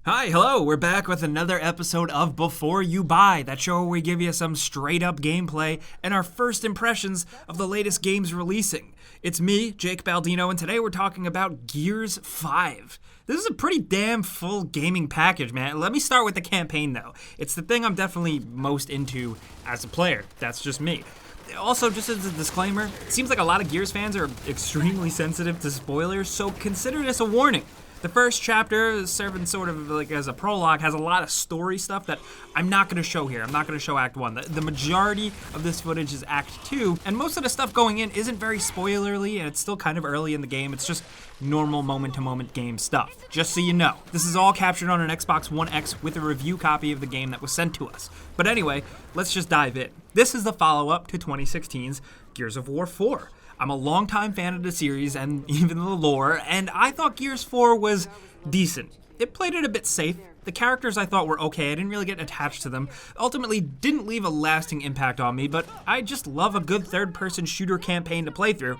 Hi, hello, we're back with another episode of Before You Buy, that show where we give you some straight up gameplay and our first impressions of the latest games releasing. It's me, Jake Baldino, and today we're talking about Gears 5. This is a pretty damn full gaming package, man. Let me start with the campaign, though. It's the thing I'm definitely most into as a player. That's just me. Also, just as a disclaimer, it seems like a lot of Gears fans are extremely sensitive to spoilers, so consider this a warning. The first chapter, serving sort of like as a prologue, has a lot of story stuff that I'm not going to show here. I'm not going to show Act 1. The majority of this footage is Act 2, and most of the stuff going in isn't very spoilerly, and it's still kind of early in the game. It's just normal moment-to-moment game stuff, just so you know. This is all captured on an Xbox One X with a review copy of the game that was sent to us. But anyway, let's just dive in. This is the follow-up to 2016's Gears of War 4. I'm a longtime fan of the series and even the lore, and I thought Gears 4 was decent. It played it a bit safe. The characters I thought were okay. I didn't really get attached to them. Ultimately, didn't leave a lasting impact on me, but I just love a good third-person shooter campaign to play through.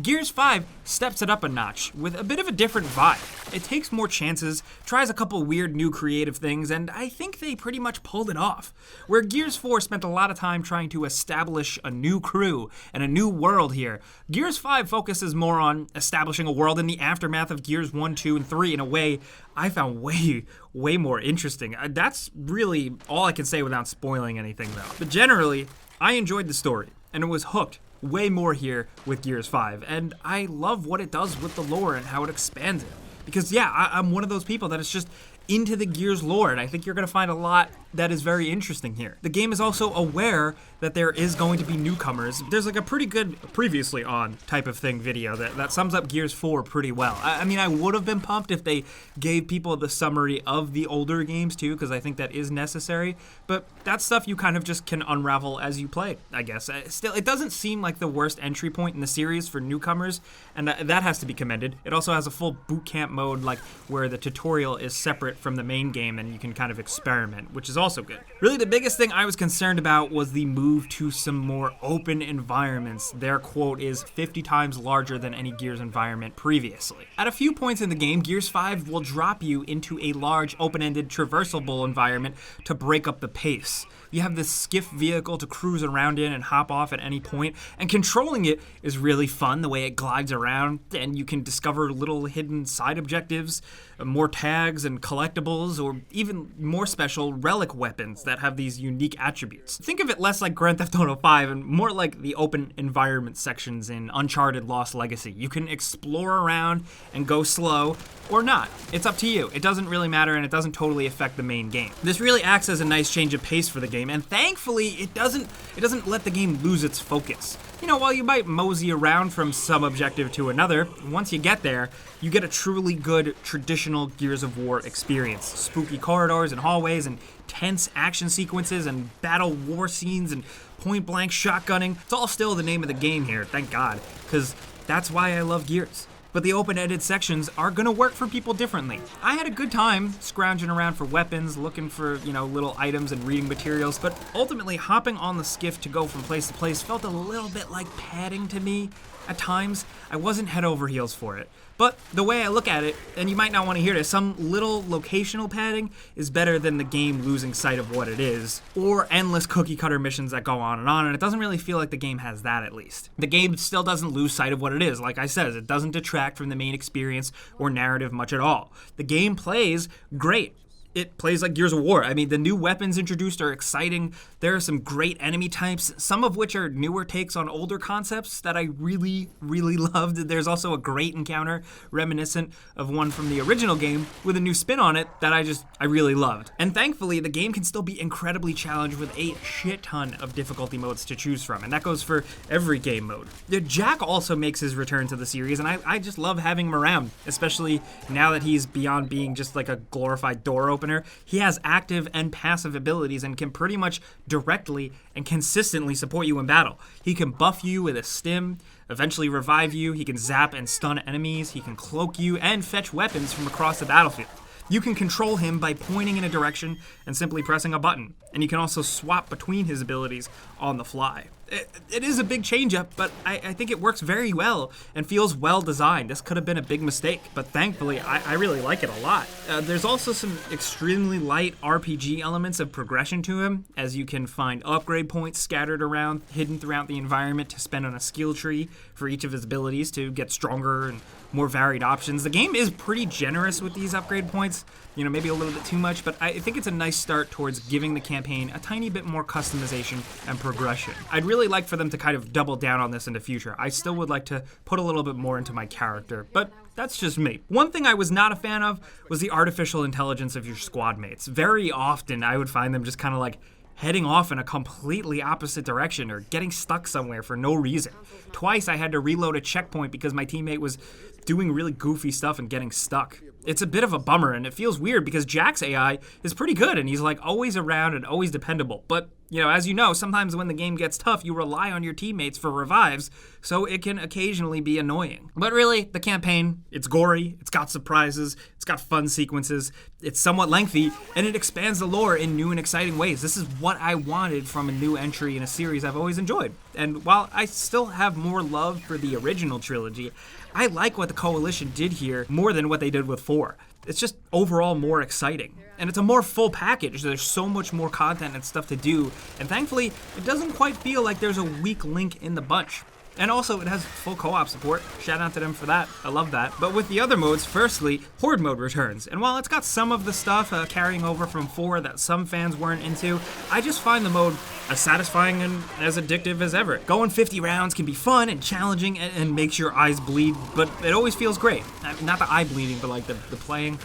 Gears 5 steps it up a notch with a bit of a different vibe. It takes more chances, tries a couple weird new creative things, and I think they pretty much pulled it off. Where Gears 4 spent a lot of time trying to establish a new crew and a new world here, Gears 5 focuses more on establishing a world in the aftermath of Gears 1, 2, and 3 in a way I found way more interesting. That's really all I can say without spoiling anything, though. But generally, I enjoyed the story, and it was hooked way more here with Gears 5, and I love what it does with the lore and how it expands it. Because, yeah, I'm one of those people that is just into the Gears lore, and I think you're going to find a lot that is very interesting here. The game is also aware that there is going to be newcomers. There's like a pretty good previously on type of thing video that sums up Gears 4 pretty well. I mean, I would have been pumped if they gave people the summary of the older games too, because I think that is necessary, but that's stuff you kind of just can unravel as you play, I guess. Still, it doesn't seem like the worst entry point in the series for newcomers, and that has to be commended. It also has a full boot camp mode, like where the tutorial is separate from the main game and you can kind of experiment, which is also good. Really, the biggest thing I was concerned about was the move to some more open environments. Their quote is 50 times larger than any Gears environment previously. At a few points in the game, Gears 5 will drop you into a large open-ended traversable environment to break up the pace. You have this skiff vehicle to cruise around in and hop off at any point, and controlling it is really fun, the way it glides around, and you can discover little hidden side objectives, more tags and collectibles, or even more special relic weapons that have these unique attributes. Think of it less like Grand Theft Auto 5 and more like the open environment sections in Uncharted Lost Legacy. You can explore around and go slow, or not. It's up to you. It doesn't really matter, and it doesn't totally affect the main game. This really acts as a nice change of pace for the game, and thankfully it doesn't let the game lose its focus. You know, while you might mosey around from some objective to another, once you get there, you get a truly good traditional Gears of War experience. Spooky corridors and hallways and tense action sequences and battle war scenes and point-blank shotgunning. It's all still the name of the game here, thank God, because that's why I love Gears. But the open-ended sections are gonna work for people differently. I had a good time scrounging around for weapons, looking for, little items and reading materials, but ultimately hopping on the skiff to go from place to place felt a little bit like padding to me. At times, I wasn't head over heels for it. But the way I look at it, and you might not want to hear this, some little locational padding is better than the game losing sight of what it is, or endless cookie-cutter missions that go on, and it doesn't really feel like the game has that, at least. The game still doesn't lose sight of what it is. Like I said, it doesn't detract from the main experience or narrative much at all. The game plays great. It plays like Gears of War. I mean, the new weapons introduced are exciting. There are some great enemy types, some of which are newer takes on older concepts that I really loved. There's also a great encounter reminiscent of one from the original game with a new spin on it that I really loved. And thankfully, the game can still be incredibly challenged with a shit ton of difficulty modes to choose from, and that goes for every game mode. Jack also makes his return to the series, and I just love having him around, especially now that he's beyond being just like a glorified door opener. He has active and passive abilities and can pretty much directly and consistently support you in battle. He can buff you with a stim, eventually revive you, he can zap and stun enemies, he can cloak you, and fetch weapons from across the battlefield. You can control him by pointing in a direction and simply pressing a button, and you can also swap between his abilities on the fly. It is a big change up, but I think it works very well and feels well designed. This could have been a big mistake, but thankfully I really like it a lot. There's also some extremely light RPG elements of progression to him, as you can find upgrade points scattered around, hidden throughout the environment to spend on a skill tree for each of his abilities to get stronger and more varied options. The game is pretty generous with these upgrade points, maybe a little bit too much, but I think it's a nice start towards giving the campaign a tiny bit more customization and progression. I'd really like for them to kind of double down on this in the future. I still would like to put a little bit more into my character, but that's just me. One thing I was not a fan of was the artificial intelligence of your squad mates. Very often I would find them just kind of like heading off in a completely opposite direction or getting stuck somewhere for no reason. Twice I had to reload a checkpoint because my teammate was doing really goofy stuff and getting stuck. It's a bit of a bummer, and it feels weird because Jack's AI is pretty good and he's like always around and always dependable. But, as you know, sometimes when the game gets tough, you rely on your teammates for revives, so it can occasionally be annoying. But really, the campaign, it's gory, it's got surprises, it's got fun sequences, it's somewhat lengthy, and it expands the lore in new and exciting ways. This is what I wanted from a new entry in a series I've always enjoyed. And while I still have more love for the original trilogy, I like what the Coalition did here more than what they did with 4. It's just overall more exciting. And it's a more full package. There's so much more content and stuff to do. And thankfully, it doesn't quite feel like there's a weak link in the bunch. And also, it has full co-op support. Shout out to them for that. I love that. But with the other modes, firstly, Horde mode returns. And while it's got some of the stuff carrying over from 4 that some fans weren't into, I just find the mode as satisfying and as addictive as ever. Going 50 rounds can be fun and challenging and makes your eyes bleed, but it always feels great. Not the eye bleeding, but like the playing.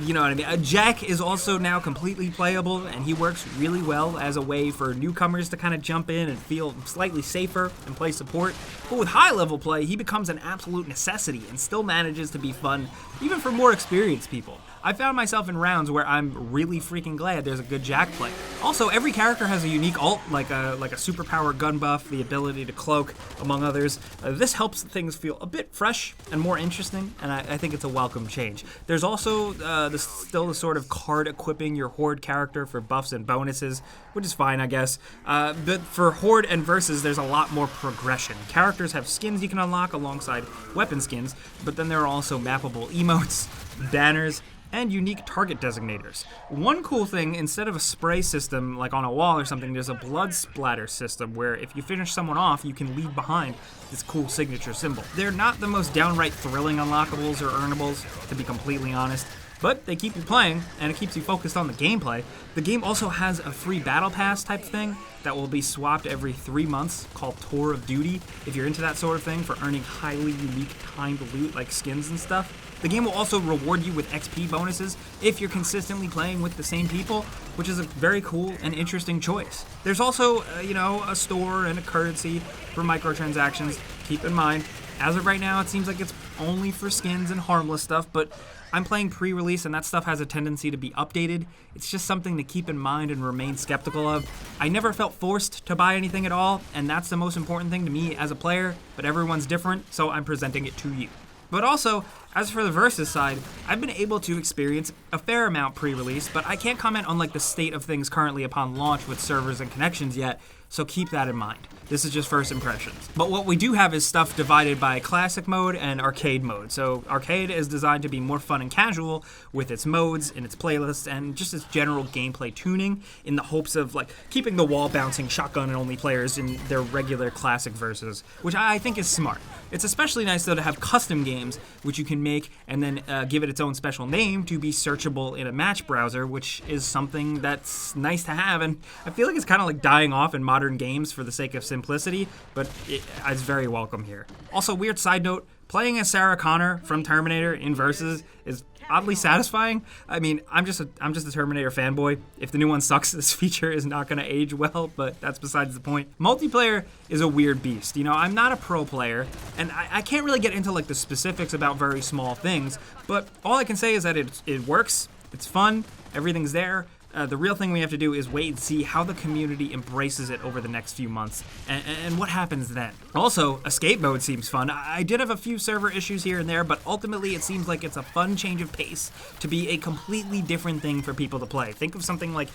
You know what I mean? Jack is also now completely playable, and he works really well as a way for newcomers to kind of jump in and feel slightly safer and play support. But with high-level play, he becomes an absolute necessity and still manages to be fun, even for more experienced people. I found myself in rounds where I'm really freaking glad there's a good Jack play. Also, every character has a unique ult, like a superpower gun buff, the ability to cloak, among others. This helps things feel a bit fresh and more interesting, and I think it's a welcome change. There's also still the sort of card equipping your Horde character for buffs and bonuses, which is fine, I guess. But for Horde and Versus, there's a lot more progression. Characters have skins you can unlock alongside weapon skins, but then there are also mappable emotes, banners, and unique target designators. One cool thing, instead of a spray system like on a wall or something, there's a blood splatter system where if you finish someone off, you can leave behind this cool signature symbol. They're not the most downright thrilling unlockables or earnables, to be completely honest, but they keep you playing, and it keeps you focused on the gameplay. The game also has a free battle pass type thing that will be swapped every 3 months called Tour of Duty, if you're into that sort of thing, for earning highly unique timed loot like skins and stuff. The game will also reward you with XP bonuses if you're consistently playing with the same people, which is a very cool and interesting choice. There's also, a store and a currency for microtransactions. Keep in mind, as of right now, it seems like it's only for skins and harmless stuff, but I'm playing pre-release and that stuff has a tendency to be updated. It's just something to keep in mind and remain skeptical of. I never felt forced to buy anything at all, and that's the most important thing to me as a player, but everyone's different, so I'm presenting it to you. But also, as for the Versus side, I've been able to experience a fair amount pre-release, but I can't comment on the state of things currently upon launch with servers and connections yet, so keep that in mind. This is just first impressions. But what we do have is stuff divided by classic mode and arcade mode. So arcade is designed to be more fun and casual with its modes and its playlists and just its general gameplay tuning in the hopes of keeping the wall bouncing shotgun and only players in their regular classic versus, which I think is smart. It's especially nice though to have custom games which you can make and then give it its own special name to be searchable in a match browser, which is something that's nice to have, and I feel like it's kind of dying off in modern games for the sake of simplicity, but it's very welcome here. Also, weird side note, playing as Sarah Connor from Terminator in Versus is oddly satisfying. I mean, I'm just a Terminator fanboy. If the new one sucks, this feature is not going to age well, but that's besides the point. Multiplayer is a weird beast. I'm not a pro player, and I can't really get into the specifics about very small things, but all I can say is that it works, it's fun, everything's there. The real thing we have to do is wait and see how the community embraces it over the next few months and what happens then. Also, escape mode seems fun. I did have a few server issues here and there, but ultimately it seems like it's a fun change of pace to be a completely different thing for people to play. Think of something like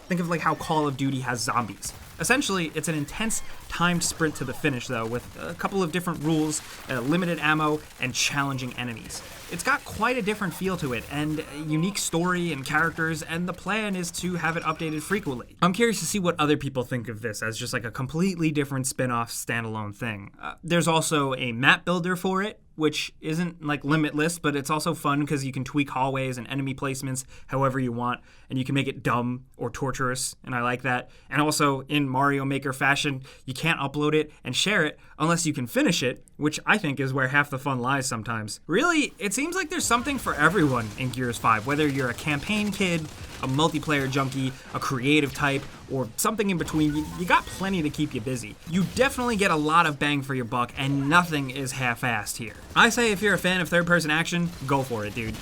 Think of like how Call of Duty has zombies. Essentially, it's an intense timed sprint to the finish though, with a couple of different rules, limited ammo, and challenging enemies. It's got quite a different feel to it, and a unique story and characters, and the plan is to have it updated frequently. I'm curious to see what other people think of this as just like a completely different spin-off standalone thing. There's also a map builder for it, which isn't like limitless, but it's also fun because you can tweak hallways and enemy placements however you want, and you can make it dumb or torturous, and I like that. And also, in Mario Maker fashion, you can't upload it and share it unless you can finish it, which I think is where half the fun lies sometimes. Really, it seems like there's something for everyone in Gears 5, whether you're a campaign kid, a multiplayer junkie, a creative type, or something in between. You got plenty to keep you busy. You definitely get a lot of bang for your buck, and nothing is half-assed here. I say if you're a fan of third-person action, go for it, dude.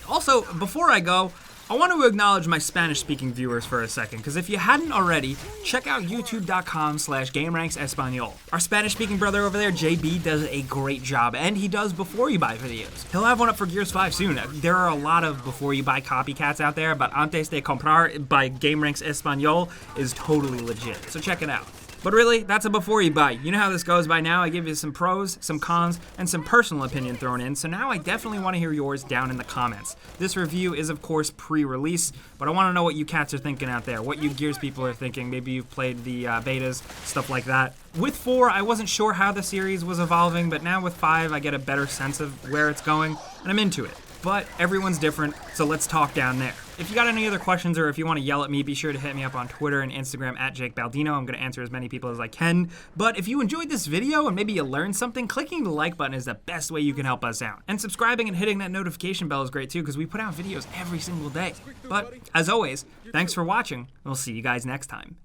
Also, before I go, I want to acknowledge my Spanish-speaking viewers for a second, because if you hadn't already, check out youtube.com/gameranx Espanol. Our Spanish-speaking brother over there, JB, does a great job, and he does before you buy videos. He'll have one up for Gears 5 soon. There are a lot of before you buy copycats out there, but Antes de Comprar by gameranx Espanol is totally legit, so check it out. But really, that's a before you buy. You know how this goes by now. I give you some pros, some cons, and some personal opinion thrown in, so now I definitely want to hear yours down in the comments. This review is, of course, pre-release, but I want to know what you cats are thinking out there, what you Gears people are thinking. Maybe you've played the betas, stuff like that. With 4, I wasn't sure how the series was evolving, but now with 5, I get a better sense of where it's going, and I'm into it. But everyone's different, so let's talk down there. If you got any other questions or if you want to yell at me, be sure to hit me up on Twitter and Instagram at Jake Baldino. I'm going to answer as many people as I can. But if you enjoyed this video and maybe you learned something, clicking the like button is the best way you can help us out. And subscribing and hitting that notification bell is great too, because we put out videos every single day. But as always, thanks for watching. We'll see you guys next time.